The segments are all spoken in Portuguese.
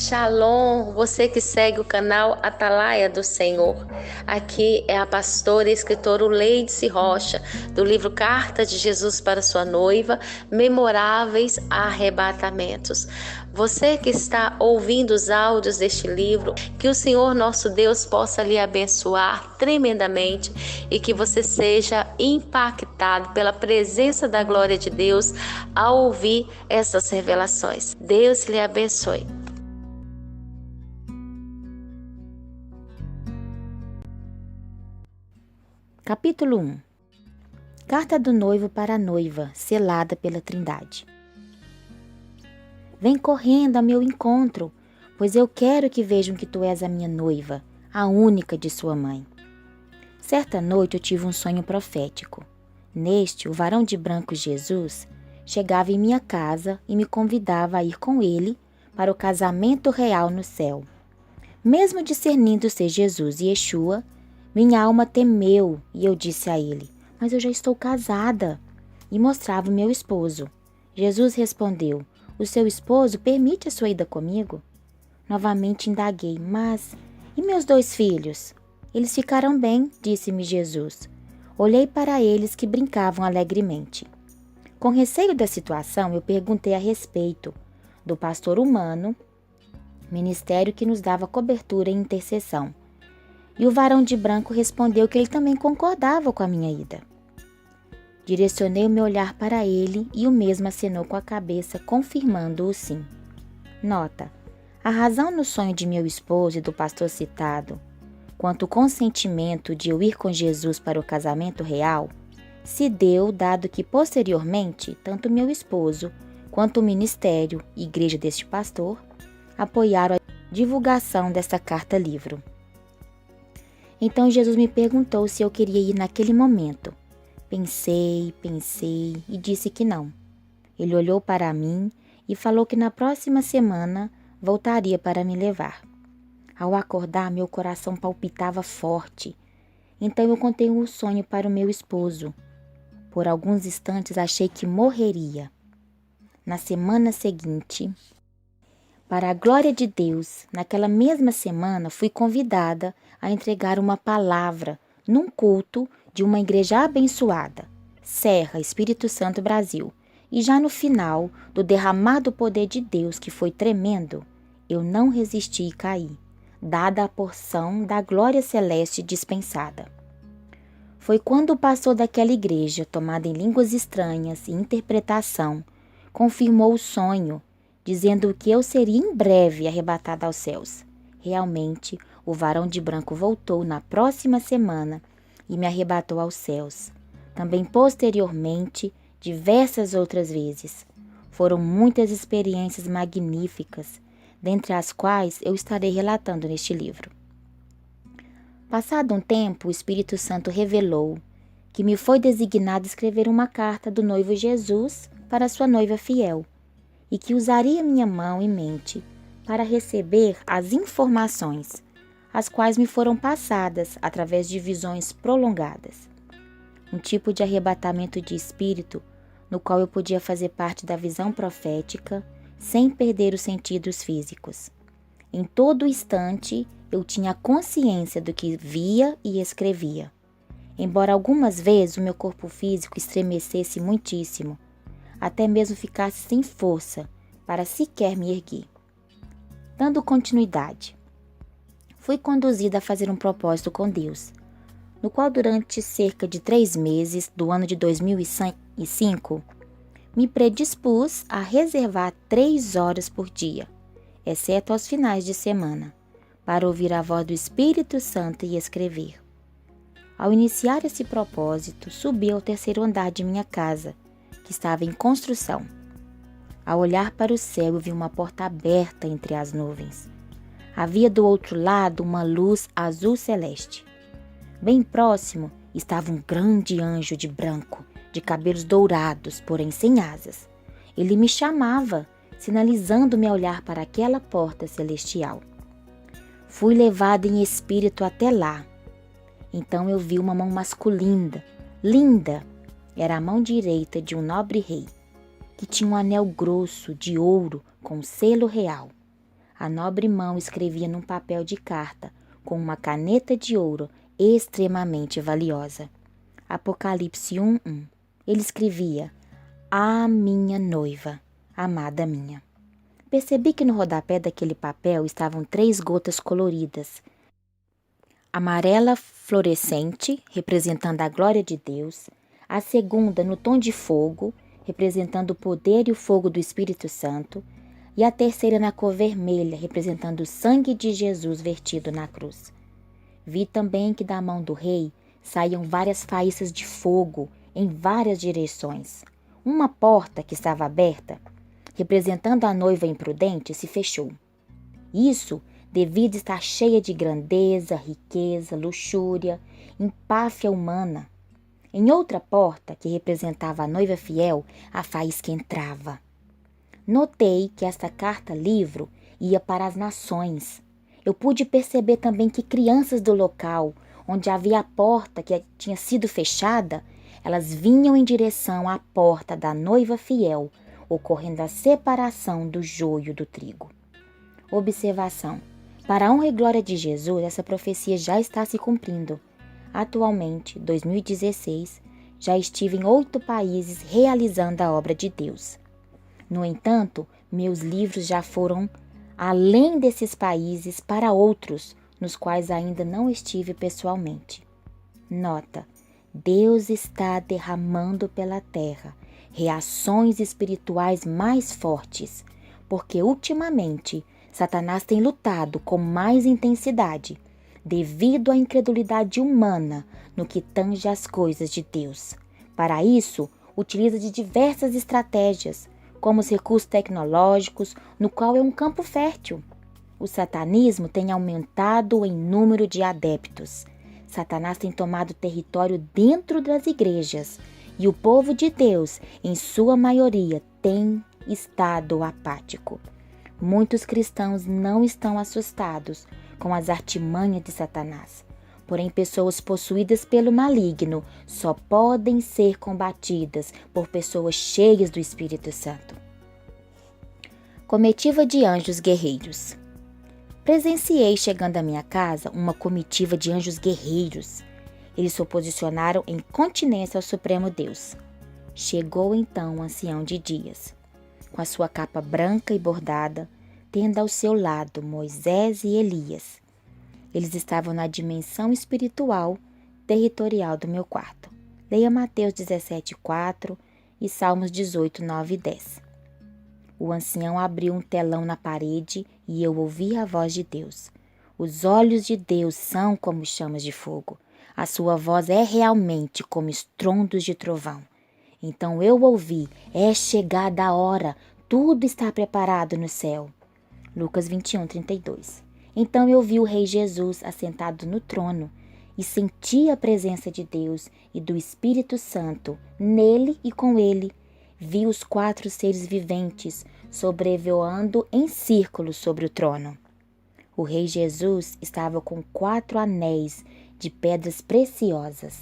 Shalom, você que segue o canal Atalaia do Senhor. Aqui é a pastora e escritora Uleidice Rocha, do livro Carta de Jesus para sua noiva, Memoráveis Arrebatamentos. Você que está ouvindo os áudios deste livro, que o Senhor nosso Deus possa lhe abençoar tremendamente e que você seja impactado pela presença da glória de Deus ao ouvir essas revelações. Deus lhe abençoe. Capítulo 1. Carta do noivo para a noiva, selada pela Trindade. Vem correndo ao meu encontro, pois eu quero que vejam que tu és a minha noiva, a única de sua mãe. Certa noite eu tive um sonho profético. Neste, o varão de branco Jesus chegava em minha casa e me convidava a ir com ele para o casamento real no céu. Mesmo discernindo ser Jesus e Yeshua, minha alma temeu e eu disse a ele: mas eu já estou casada. E mostrava o meu esposo. Jesus respondeu: o seu esposo permite a sua ida comigo? Novamente indaguei: mas e meus 2 filhos? Eles ficarão bem, disse-me Jesus. Olhei para eles que brincavam alegremente. Com receio da situação, eu perguntei a respeito do pastor humano, ministério que nos dava cobertura e intercessão. E o varão de branco respondeu que ele também concordava com a minha ida. Direcionei o meu olhar para ele e o mesmo acenou com a cabeça, confirmando o sim. Nota: a razão no sonho de meu esposo e do pastor citado, quanto o consentimento de eu ir com Jesus para o casamento real, se deu dado que posteriormente, tanto meu esposo quanto o ministério e igreja deste pastor apoiaram a divulgação desta carta-livro. Então Jesus me perguntou se eu queria ir naquele momento. Pensei e disse que não. Ele olhou para mim e falou que na próxima semana voltaria para me levar. Ao acordar, meu coração palpitava forte. Então eu contei o sonho para o meu esposo. Por alguns instantes achei que morreria. Na semana seguinte, para a glória de Deus, naquela mesma semana fui convidada a entregar uma palavra num culto de uma igreja abençoada, Serra Espírito Santo Brasil. E já no final do derramado poder de Deus, que foi tremendo, eu não resisti e caí, dada a porção da glória celeste dispensada. Foi quando o pastor daquela igreja, tomado em línguas estranhas e interpretação, confirmou o sonho, dizendo que eu seria em breve arrebatada aos céus. Realmente, o varão de branco voltou na próxima semana e me arrebatou aos céus. Também posteriormente, diversas outras vezes. Foram muitas experiências magníficas, dentre as quais eu estarei relatando neste livro. Passado um tempo, o Espírito Santo revelou que me foi designado escrever uma carta do noivo Jesus para sua noiva fiel, e que usaria minha mão e mente para receber as informações, as quais me foram passadas através de visões prolongadas. Um tipo de arrebatamento de espírito no qual eu podia fazer parte da visão profética sem perder os sentidos físicos. Em todo instante, eu tinha consciência do que via e escrevia. Embora algumas vezes o meu corpo físico estremecesse muitíssimo, até mesmo ficasse sem força para sequer me erguer. Dando continuidade, fui conduzida a fazer um propósito com Deus, no qual durante cerca de 3 meses do ano de 2005, me predispus a reservar 3 horas por dia, exceto aos finais de semana, para ouvir a voz do Espírito Santo e escrever. Ao iniciar esse propósito, subi ao 3º andar de minha casa, que estava em construção. Ao olhar para o céu, eu vi uma porta aberta entre as nuvens. Havia do outro lado uma luz azul celeste. Bem próximo estava um grande anjo de branco, de cabelos dourados, porém sem asas. Ele me chamava, sinalizando-me a olhar para aquela porta celestial. Fui levada em espírito até lá. Então eu vi uma mão masculina, linda. Era a mão direita de um nobre rei, que tinha um anel grosso de ouro com selo real. A nobre mão escrevia num papel de carta, com uma caneta de ouro extremamente valiosa. Apocalipse 1:1. Ele escrevia: "A minha noiva, amada minha." Percebi que no rodapé daquele papel estavam 3 gotas coloridas. Amarela fluorescente, representando a glória de Deus. A segunda no tom de fogo, representando o poder e o fogo do Espírito Santo. E a terceira na cor vermelha, representando o sangue de Jesus vertido na cruz. Vi também que da mão do rei saíam várias faíscas de fogo em várias direções. Uma porta que estava aberta, representando a noiva imprudente, se fechou. Isso devido a estar cheia de grandeza, riqueza, luxúria, empáfia humana. Em outra porta, que representava a noiva fiel, a faísca entrava. Notei que esta carta-livro ia para as nações. Eu pude perceber também que crianças do local, onde havia a porta que tinha sido fechada, elas vinham em direção à porta da noiva fiel, ocorrendo a separação do joio do trigo. Observação: para a honra e glória de Jesus, essa profecia já está se cumprindo. Atualmente, 2016, já estive em 8 países realizando a obra de Deus. No entanto, meus livros já foram além desses países para outros, nos quais ainda não estive pessoalmente. Nota: Deus está derramando pela terra reações espirituais mais fortes, porque ultimamente Satanás tem lutado com mais intensidade, devido à incredulidade humana no que tange às coisas de Deus. Para isso, utiliza de diversas estratégias, como os recursos tecnológicos, no qual é um campo fértil. O satanismo tem aumentado em número de adeptos. Satanás tem tomado território dentro das igrejas, e o povo de Deus, em sua maioria, tem estado apático. Muitos cristãos não estão assustados com as artimanhas de Satanás. Porém, pessoas possuídas pelo maligno só podem ser combatidas por pessoas cheias do Espírito Santo. Comitiva de anjos guerreiros. Presenciei chegando à minha casa uma comitiva de anjos guerreiros. Eles se posicionaram em continência ao Supremo Deus. Chegou então o ancião de dias, com a sua capa branca e bordada, tendo ao seu lado Moisés e Elias. Eles estavam na dimensão espiritual territorial do meu quarto. Leia Mateus 17:4 e Salmos 18:9 e 10. O ancião abriu um telão na parede e eu ouvi a voz de Deus. Os olhos de Deus são como chamas de fogo. A sua voz é realmente como estrondos de trovão. Então eu ouvi: é chegada a hora, tudo está preparado no céu. Lucas 21:32. Então eu vi o Rei Jesus assentado no trono e senti a presença de Deus e do Espírito Santo nele e com ele. Vi os 4 seres viventes sobrevoando em círculo sobre o trono. O Rei Jesus estava com 4 anéis de pedras preciosas,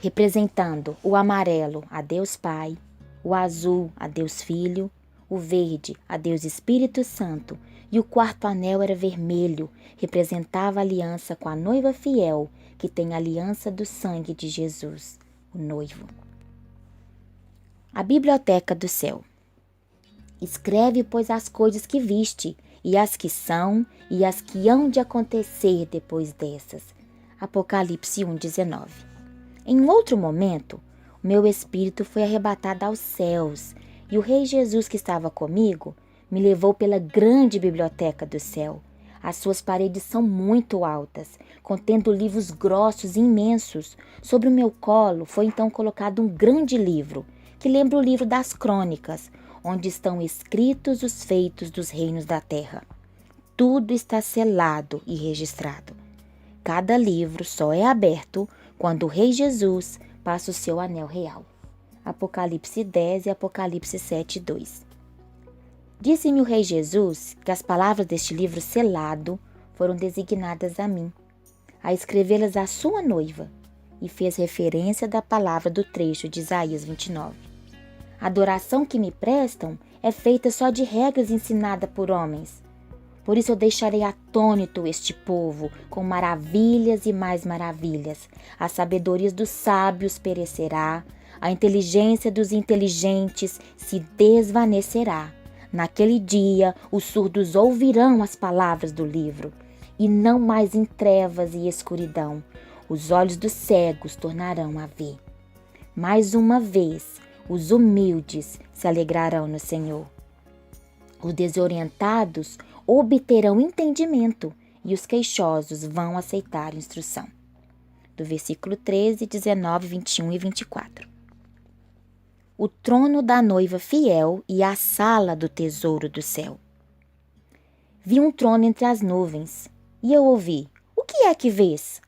representando o amarelo a Deus Pai, o azul a Deus Filho, o verde a Deus Espírito Santo, e o 4º anel era vermelho, representava a aliança com a noiva fiel, que tem a aliança do sangue de Jesus, o noivo. A Biblioteca do Céu. Escreve, pois, as coisas que viste, e as que são, e as que hão de acontecer depois dessas. Apocalipse 1:19. Em outro momento, o meu espírito foi arrebatado aos céus, e o Rei Jesus que estava comigo me levou pela grande biblioteca do céu. As suas paredes são muito altas, contendo livros grossos e imensos. Sobre o meu colo foi então colocado um grande livro, que lembra o livro das Crônicas, onde estão escritos os feitos dos reinos da terra. Tudo está selado e registrado. Cada livro só é aberto quando o Rei Jesus passa o seu anel real. Apocalipse 10 e Apocalipse 7:2. Disse-me o Rei Jesus que as palavras deste livro selado foram designadas a mim, a escrevê-las à sua noiva, e fez referência da palavra do trecho de Isaías 29. A adoração que me prestam é feita só de regras ensinadas por homens. Por isso eu deixarei atônito este povo, com maravilhas e mais maravilhas. A sabedoria dos sábios perecerá, a inteligência dos inteligentes se desvanecerá. Naquele dia, os surdos ouvirão as palavras do livro, e não mais em trevas e escuridão. Os olhos dos cegos tornarão a ver. Mais uma vez, os humildes se alegrarão no Senhor. Os desorientados obterão entendimento e os queixosos vão aceitar instrução. Do versículo 13, 19, 21 e 24. O trono da noiva fiel e a sala do tesouro do céu. Vi um trono entre as nuvens e eu ouvi: o que é que vês?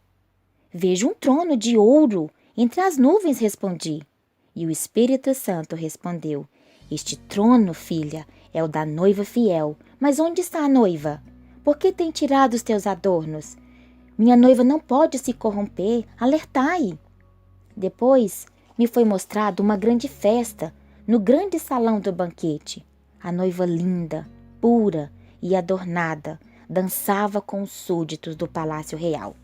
Vejo um trono de ouro entre as nuvens, respondi. E o Espírito Santo respondeu: este trono, filha, é o da noiva fiel. Mas onde está a noiva? Por que tem tirado os teus adornos? Minha noiva não pode se corromper, alertai. Depois me foi mostrada uma grande festa no grande salão do banquete. A noiva linda, pura e adornada dançava com os súditos do palácio real.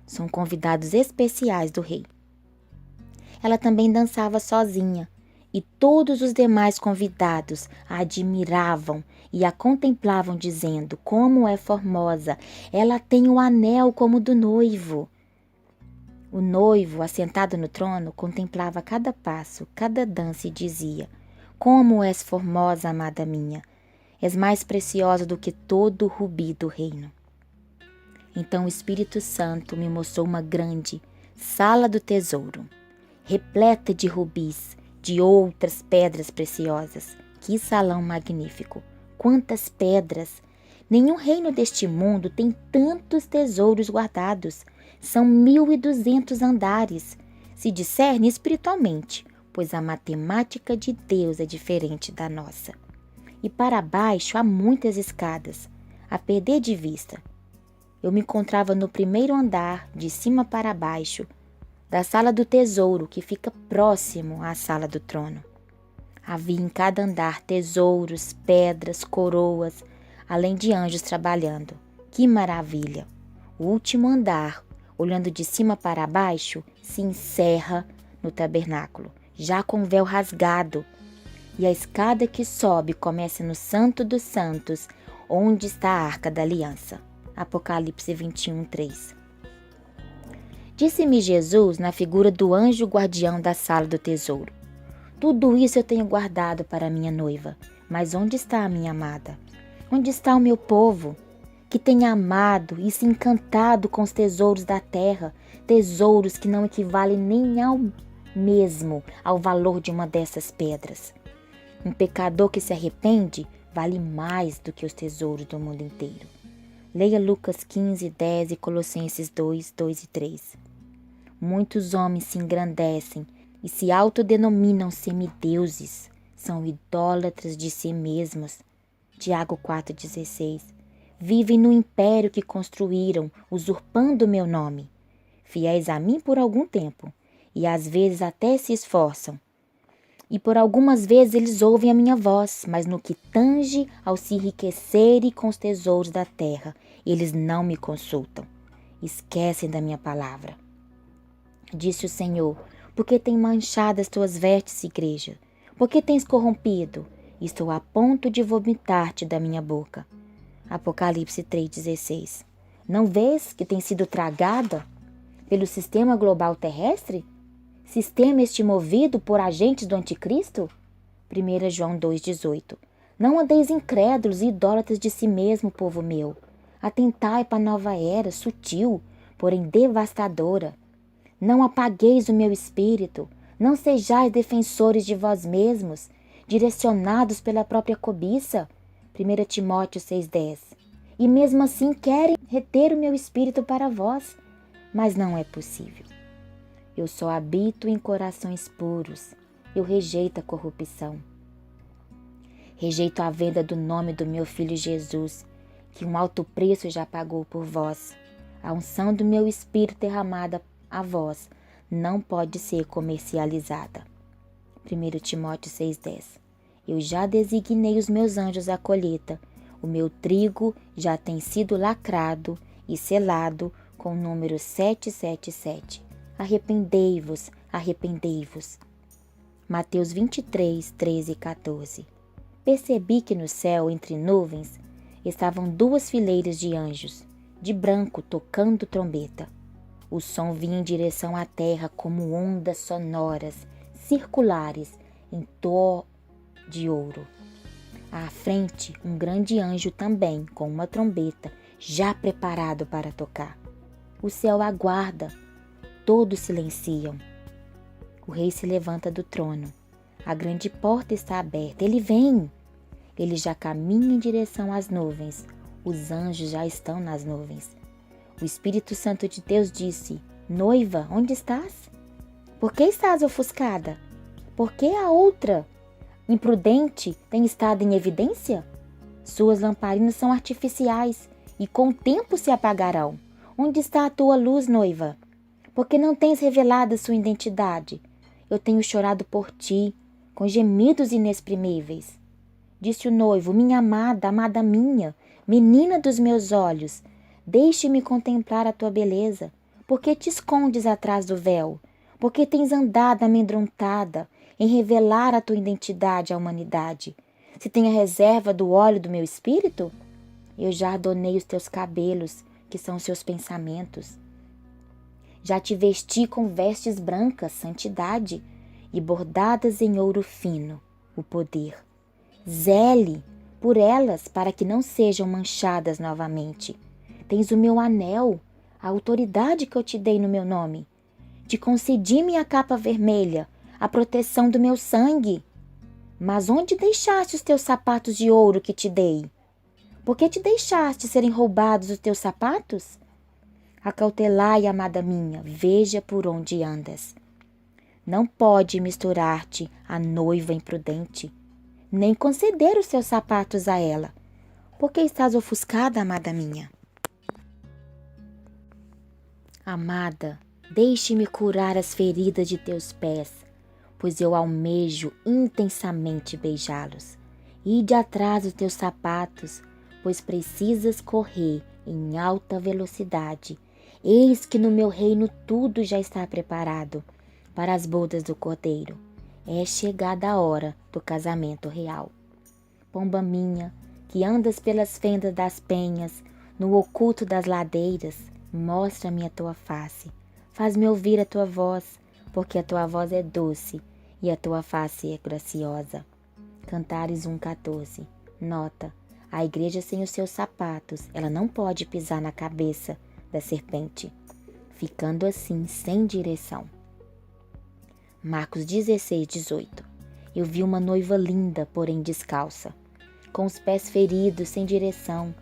São convidados especiais do rei. Ela também dançava sozinha, e todos os demais convidados a admiravam e a contemplavam, dizendo: como é formosa, ela tem um anel como o do noivo. O noivo, assentado no trono, contemplava cada passo, cada dança e dizia: como és formosa, amada minha, és mais preciosa do que todo o rubi do reino. Então o Espírito Santo me mostrou uma grande sala do tesouro, repleta de rubis, de outras pedras preciosas. Que salão magnífico! Quantas pedras! Nenhum reino deste mundo tem tantos tesouros guardados. São 1.200 andares. Se discerne espiritualmente, pois a matemática de Deus é diferente da nossa. E para baixo há muitas escadas, a perder de vista. Eu me encontrava no primeiro andar, de cima para baixo, da sala do tesouro, que fica próximo à sala do trono. Havia em cada andar tesouros, pedras, coroas, além de anjos trabalhando. Que maravilha! O último andar, olhando de cima para baixo, se encerra no tabernáculo, já com o véu rasgado. E a escada que sobe começa no Santo dos Santos, onde está a Arca da Aliança. Apocalipse 21, 3. Disse-me Jesus na figura do anjo guardião da sala do tesouro: tudo isso eu tenho guardado para minha noiva, mas onde está a minha amada? Onde está o meu povo, que tem amado e se encantado com os tesouros da terra, tesouros que não equivalem nem ao valor de uma dessas pedras? Um pecador que se arrepende vale mais do que os tesouros do mundo inteiro. Leia Lucas 15, 10 e Colossenses 2, 2 e 3. Muitos homens se engrandecem e se autodenominam semideuses. São idólatras de si mesmos. Tiago 4,16. Vivem no império que construíram, usurpando o meu nome. Fiéis a mim por algum tempo, e às vezes até se esforçam. E por algumas vezes eles ouvem a minha voz, mas no que tange ao se enriquecerem com os tesouros da terra, eles não me consultam. Esquecem da minha palavra. Disse o Senhor: por que tem manchado as tuas vestes, igreja? Por que tens corrompido? Estou a ponto de vomitar-te da minha boca. Apocalipse 3,16. Não vês que tem sido tragada pelo sistema global terrestre? Sistema este movido por agentes do anticristo? 1 João 2,18. Não andeis incrédulos e idólatras de si mesmo, povo meu. Atentai para a nova era, sutil, porém devastadora. Não apagueis o meu espírito, não sejais defensores de vós mesmos, direcionados pela própria cobiça. 1 Timóteo 6,10. E mesmo assim querem reter o meu espírito para vós, mas não é possível. Eu só habito em corações puros. Eu rejeito a corrupção. Rejeito a venda do nome do meu Filho Jesus, que um alto preço já pagou por vós. A unção do meu Espírito derramada a vós não pode ser comercializada. 1 Timóteo 6,10. Eu já designei os meus anjos à colheita. O meu trigo já tem sido lacrado e selado com o número 777. Arrependei-vos, arrependei-vos. Mateus 23, 13 e 14. Percebi que no céu, entre nuvens, estavam 2 fileiras de anjos, de branco, tocando trombeta. O som vinha em direção à terra como ondas sonoras, circulares, em torno de ouro. À frente, um grande anjo também, com uma trombeta, já preparado para tocar. O céu aguarda, todos silenciam. O rei se levanta do trono. A grande porta está aberta. Ele vem. Ele já caminha em direção às nuvens. Os anjos já estão nas nuvens. O Espírito Santo de Deus disse: Noiva, onde estás? Por que estás ofuscada? Por que a outra, imprudente, tem estado em evidência? Suas lamparinas são artificiais e com o tempo se apagarão. Onde está a tua luz, noiva? Porque não tens revelado a sua identidade? Eu tenho chorado por ti, com gemidos inexprimíveis. Disse o noivo: Minha amada, amada minha, menina dos meus olhos, deixe-me contemplar a tua beleza. Por que te escondes atrás do véu? Por que tens andado amedrontada em revelar a tua identidade à humanidade? Se tem a reserva do óleo do meu espírito? Eu já adornei os teus cabelos, que são seus pensamentos. Já te vesti com vestes brancas, santidade, e bordadas em ouro fino, o poder. Zele por elas para que não sejam manchadas novamente. Tens o meu anel, a autoridade que eu te dei no meu nome. Te concedi minha capa vermelha, a proteção do meu sangue. Mas onde deixaste os teus sapatos de ouro que te dei? Por que te deixaste serem roubados os teus sapatos? Acautelai, amada minha, veja por onde andas. Não pode misturar-te a noiva imprudente, nem conceder os seus sapatos a ela. Por que estás ofuscada, amada minha? Amada, deixe-me curar as feridas de teus pés, pois eu almejo intensamente beijá-los. Ide atrás dos teus sapatos, pois precisas correr em alta velocidade. Eis que no meu reino tudo já está preparado para as bodas do Cordeiro. É chegada a hora do casamento real. Pomba minha, que andas pelas fendas das penhas, no oculto das ladeiras, mostra-me a tua face. Faz-me ouvir a tua voz, porque a tua voz é doce e a tua face é graciosa. Cantares 1,14. Nota: a igreja sem os seus sapatos, ela não pode pisar na cabeça da serpente, ficando assim sem direção. Marcos 16:18. Eu vi uma noiva linda, porém descalça, com os pés feridos, sem direção.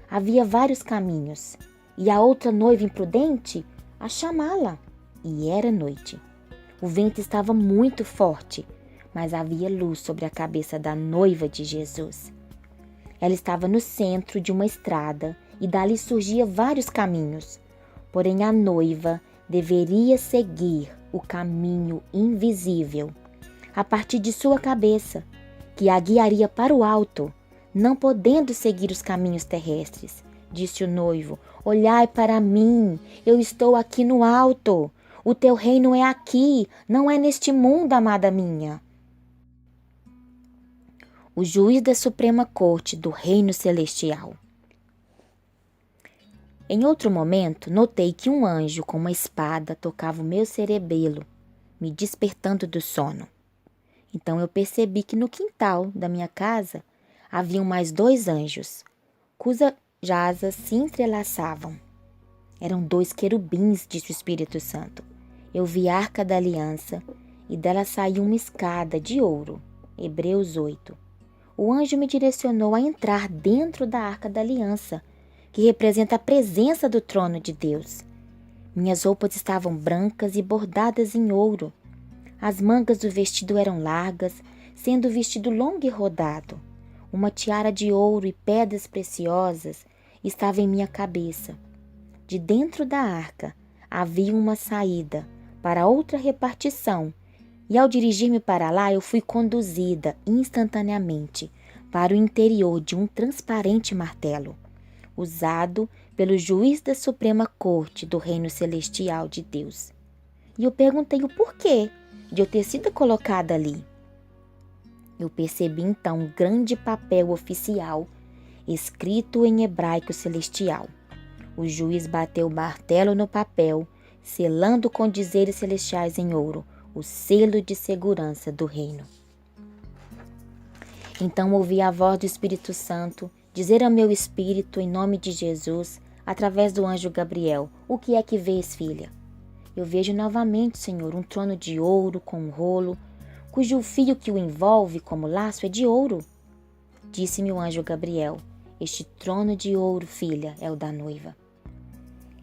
Havia vários caminhos, e a outra noiva imprudente a chamá-la. E era noite. O vento estava muito forte, mas havia luz sobre a cabeça da noiva de Jesus. Ela estava no centro de uma estrada e dali surgia vários caminhos. Porém, a noiva deveria seguir o caminho invisível, a partir de sua cabeça, que a guiaria para o alto, não podendo seguir os caminhos terrestres. Disse o noivo: olhai para mim, eu estou aqui no alto. O teu reino é aqui, não é neste mundo, amada minha. O juiz da Suprema Corte do Reino Celestial. Em outro momento, notei que um anjo com uma espada tocava o meu cerebelo, me despertando do sono. Então eu percebi que no quintal da minha casa haviam mais 2 anjos, cujas asas se entrelaçavam. Eram 2 querubins, disse o Espírito Santo. Eu vi a Arca da Aliança e dela saiu uma escada de ouro. Hebreus 8. O anjo me direcionou a entrar dentro da Arca da Aliança, que representa a presença do trono de Deus. Minhas roupas estavam brancas e bordadas em ouro. As mangas do vestido eram largas, sendo o vestido longo e rodado. Uma tiara de ouro e pedras preciosas estava em minha cabeça. De dentro da arca havia uma saída para outra repartição, E ao dirigir-me para lá, eu fui conduzida instantaneamente para o interior de um transparente martelo, usado pelo juiz da Suprema Corte do Reino Celestial de Deus. E eu perguntei o porquê de eu ter sido colocada ali. Eu percebi então um grande papel oficial escrito em hebraico celestial. O juiz bateu o martelo no papel, selando com dizeres celestiais em ouro o selo de segurança do reino. Então ouvi a voz do Espírito Santo dizer ao meu espírito, em nome de Jesus, através do anjo Gabriel: o que é que vês, filha? Eu vejo novamente, Senhor, um trono de ouro com um rolo, cujo fio que o envolve como laço é de ouro. Disse-me o anjo Gabriel: este trono de ouro, filha, é o da noiva.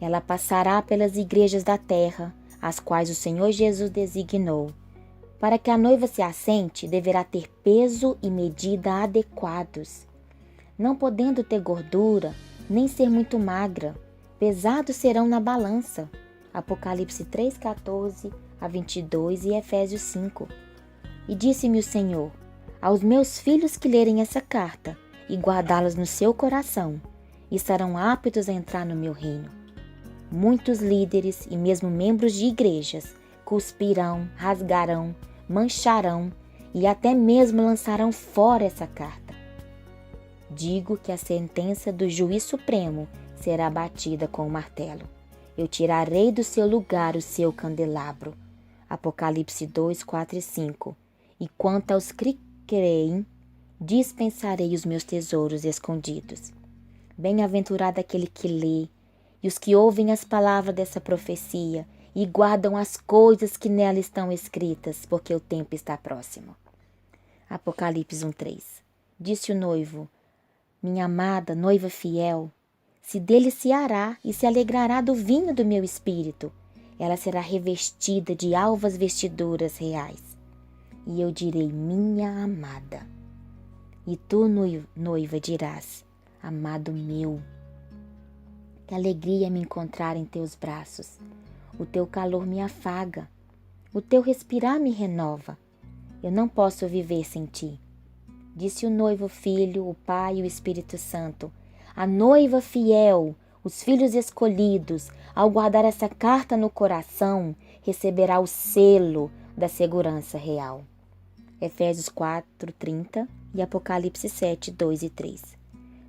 Ela passará pelas igrejas da terra, as quais o Senhor Jesus designou. Para que a noiva se assente, deverá ter peso e medida adequados, não podendo ter gordura, nem ser muito magra. Pesados serão na balança. Apocalipse 3:14 a 22 e Efésios 5. E disse-me o Senhor: aos meus filhos que lerem essa carta e guardá-las no seu coração, estarão aptos a entrar no meu reino. Muitos líderes e mesmo membros de igrejas cuspirão, rasgarão, mancharão e até mesmo lançarão fora essa carta. Digo que a sentença do juiz supremo será batida com o martelo. Eu tirarei do seu lugar o seu candelabro. Apocalipse 2, 4 e 5. E quanto aos que creem, dispensarei os meus tesouros escondidos. Bem-aventurado aquele que lê, e os que ouvem as palavras dessa profecia e guardam as coisas que nela estão escritas, porque o tempo está próximo. Apocalipse 1:3. Disse o noivo: minha amada noiva fiel, se deliciará e se alegrará do vinho do meu espírito. Ela será revestida de alvas vestiduras reais. E eu direi: minha amada. E tu, noiva, dirás: amado meu. Que alegria me encontrar em teus braços. O teu calor me afaga. O teu respirar me renova. Eu não posso viver sem ti. Disse o noivo, o filho, o pai e o Espírito Santo. A noiva fiel, os filhos escolhidos, ao guardar essa carta no coração, receberá o selo da segurança real. Efésios 4:30 e Apocalipse 7, 2 e 3.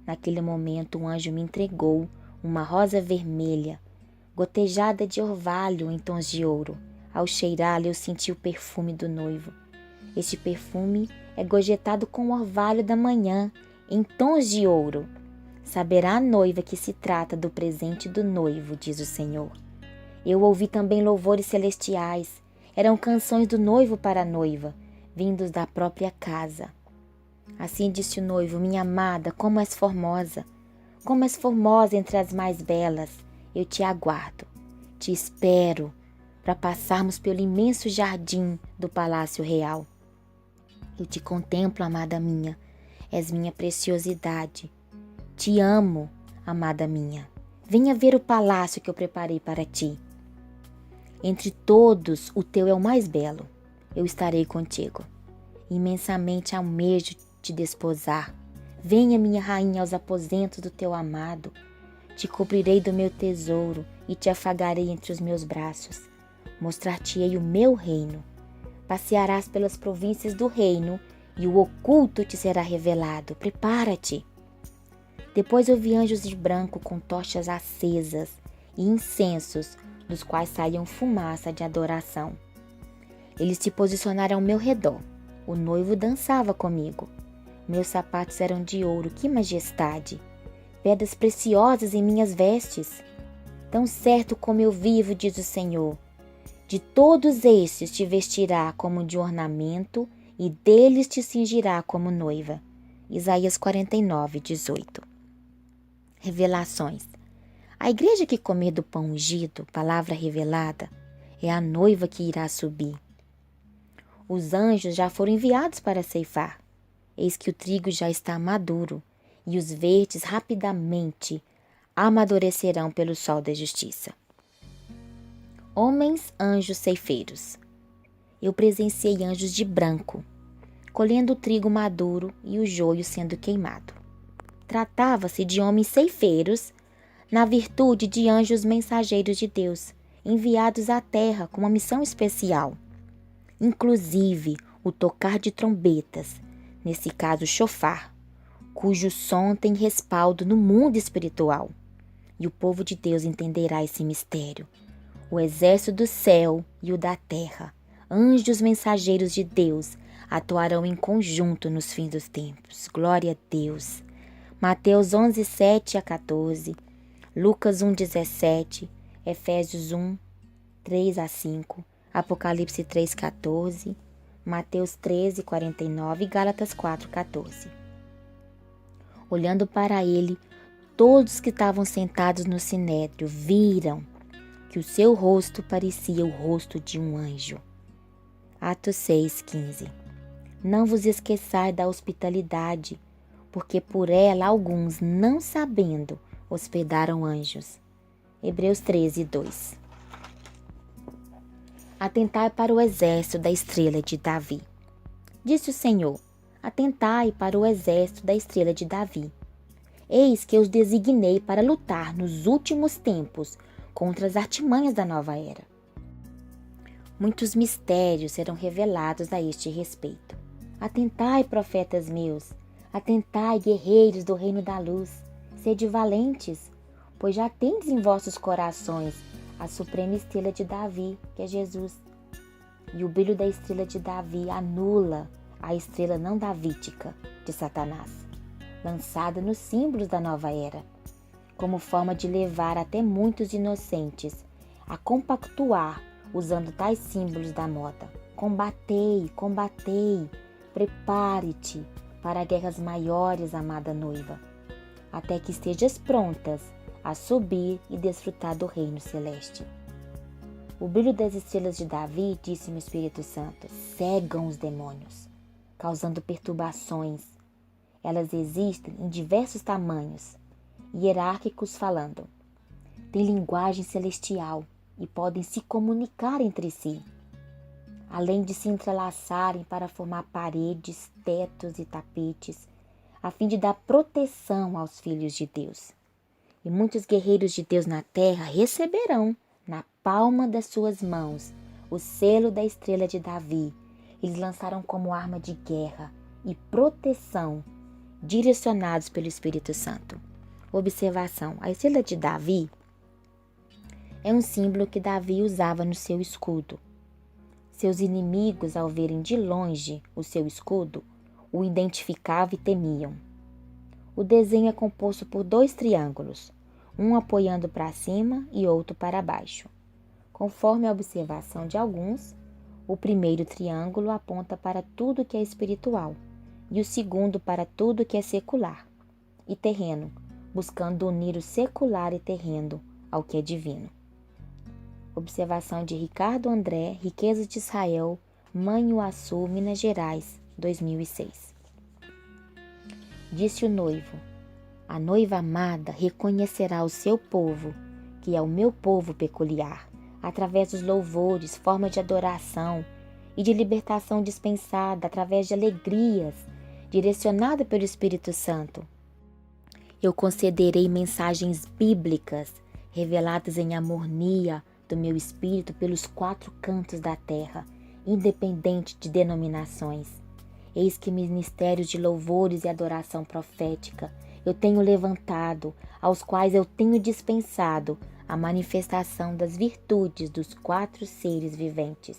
Naquele momento, um anjo me entregou uma rosa vermelha, gotejada de orvalho em tons de ouro. Ao cheirá-la, eu senti o perfume do noivo. Este perfume é gorjetado com o orvalho da manhã, em tons de ouro. Saberá a noiva que se trata do presente do noivo, diz o Senhor. Eu ouvi também louvores celestiais. Eram canções do noivo para a noiva, vindos da própria casa. Assim disse o noivo: minha amada, como és formosa! Como és formosa entre as mais belas! Eu te aguardo, te espero, para passarmos pelo imenso jardim do Palácio Real. Eu te contemplo, amada minha, és minha preciosidade. Te amo, amada minha. Venha ver o palácio que eu preparei para ti. Entre todos, o teu é o mais belo. Eu estarei contigo. Imensamente almejo te desposar. Venha, minha rainha, aos aposentos do teu amado. Te cobrirei do meu tesouro e te afagarei entre os meus braços. Mostrar-te-ei o meu reino. Passearás pelas províncias do reino e o oculto te será revelado. Prepara-te. Depois eu vi anjos de branco com tochas acesas e incensos, dos quais saíam fumaça de adoração. Eles se posicionaram ao meu redor. O noivo dançava comigo. Meus sapatos eram de ouro, que majestade! Pedras preciosas em minhas vestes. Tão certo como eu vivo, diz o Senhor, de todos estes te vestirá como de ornamento e deles te cingirá como noiva. Isaías 49, 18. Revelações. A igreja que comer do pão ungido, palavra revelada, é a noiva que irá subir. Os anjos já foram enviados para ceifar. Eis que o trigo já está maduro, e os verdes rapidamente amadurecerão pelo sol da justiça. Homens, anjos, ceifeiros. eu presenciei anjos de branco, colhendo o trigo maduro e o joio sendo queimado. Tratava-se de homens ceifeiros, na virtude de anjos mensageiros de Deus, enviados à terra com uma missão especial. Inclusive, o tocar de trombetas, nesse caso chofar, cujo som tem respaldo no mundo espiritual. E o povo de Deus entenderá esse mistério. O exército do céu e o da terra, anjos mensageiros de Deus, atuarão em conjunto nos fins dos tempos. Glória a Deus. Mateus 11, 7 a 14, Lucas 1, 17, Efésios 1, 3 a 5, Apocalipse 3, 14, Mateus 13, 49 e Gálatas 4, 14. Olhando para ele, todos que estavam sentados no sinédrio viram que o seu rosto parecia o rosto de um anjo. Atos 6, 15. Não vos esqueçais da hospitalidade, porque por ela alguns, não sabendo, hospedaram anjos. Hebreus 13, 2. Atentai para o exército da estrela de Davi. Disse o Senhor: atentai para o exército da estrela de Davi. Eis que os designei para lutar nos últimos tempos contra as artimanhas da nova era. Muitos mistérios serão revelados a este respeito. Atentai, profetas meus, atentai, guerreiros do reino da luz, sede valentes, pois já tendes em vossos corações a suprema estrela de Davi, que é Jesus. E o brilho da estrela de Davi anula a estrela não davídica de Satanás, lançada nos símbolos da nova era, como forma de levar até muitos inocentes a compactuar usando tais símbolos da moda. Combatei, combatei, prepare-te para guerras maiores, amada noiva, até que estejas prontas a subir e desfrutar do reino celeste. O brilho das estrelas de Davi, disse-me o Espírito Santo, cegam os demônios, causando perturbações. Elas existem em diversos tamanhos, hierárquicos falando. Têm linguagem celestial e podem se comunicar entre si, além de se entrelaçarem para formar paredes, tetos e tapetes, a fim de dar proteção aos filhos de Deus. E muitos guerreiros de Deus na terra receberão, na palma das suas mãos, o selo da estrela de Davi. Eles lançaram como arma de guerra e proteção, direcionados pelo Espírito Santo. Observação: a estrela de Davi é um símbolo que Davi usava no seu escudo. Seus inimigos, ao verem de longe o seu escudo, o identificavam e temiam. O desenho é composto por 2 triângulos, um apoiando para cima e outro para baixo. Conforme a observação de alguns, o primeiro triângulo aponta para tudo que é espiritual e o segundo para tudo que é secular e terreno, buscando unir o secular e terreno ao que é divino. Observação de Ricardo André, Riquezas de Israel, Manhuaçu, Minas Gerais, 2006. Disse o noivo: a noiva amada reconhecerá o seu povo, que é o meu povo peculiar, através dos louvores, forma de adoração e de libertação dispensada através de alegrias, direcionada pelo Espírito Santo. Eu concederei mensagens bíblicas, reveladas em harmonia do meu espírito pelos 4 cantos da terra, independente de denominações. Eis que ministérios de louvores e adoração profética eu tenho levantado, aos quais eu tenho dispensado a manifestação das virtudes dos 4 seres viventes.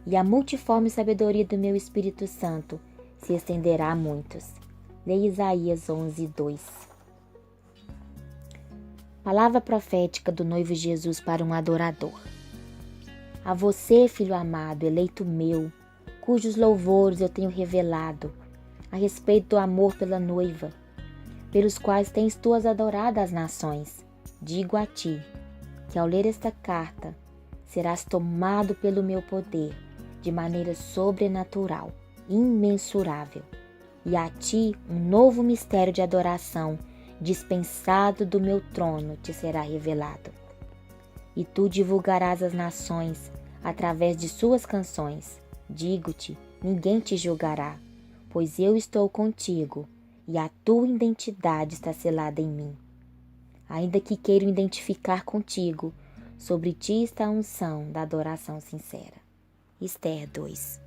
E a multiforme sabedoria do meu Espírito Santo se estenderá a muitos. Leia Isaías 11, 2. Palavra profética do noivo Jesus para um adorador. A você, filho amado, eleito meu, cujos louvores eu tenho revelado, a respeito do amor pela noiva, pelos quais tens tu as adorado as nações, digo a ti, que ao ler esta carta, serás tomado pelo meu poder, de maneira sobrenatural, imensurável, e a ti um novo mistério de adoração, dispensado do meu trono, te será revelado. E tu divulgarás às nações através de suas canções. Digo-te, ninguém te julgará, pois eu estou contigo e a tua identidade está selada em mim. Ainda que queiram identificar contigo, sobre ti está a unção da adoração sincera. Esther 2.